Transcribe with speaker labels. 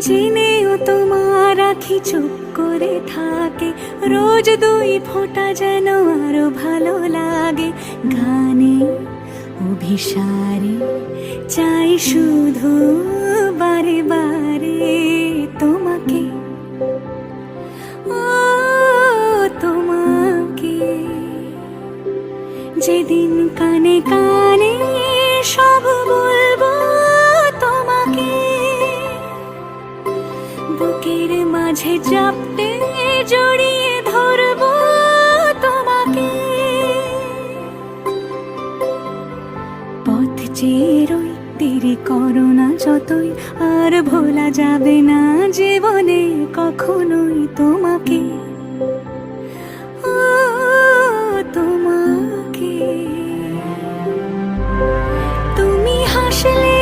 Speaker 1: জেনেও তোমার আখি চুপ করে থাকে, রোজ দুই ফোঁটা যেন আরো ভালো লাগে। গানে অভিসারে চাই শুধু বারে বারে তোমাকে, ও তোমাকে। যেদিন কানে কানে সব বলবো তোমাকে, বুকের মাঝে চাপতে জড়িয়ে ধরবো তোমাকে। পথ চেয়ে রই, দেরি করো না যতই, আর ভোলা যাবে না জীবনে কখনোই তোমাকে, ও তোমাকে। তুমি হাসলে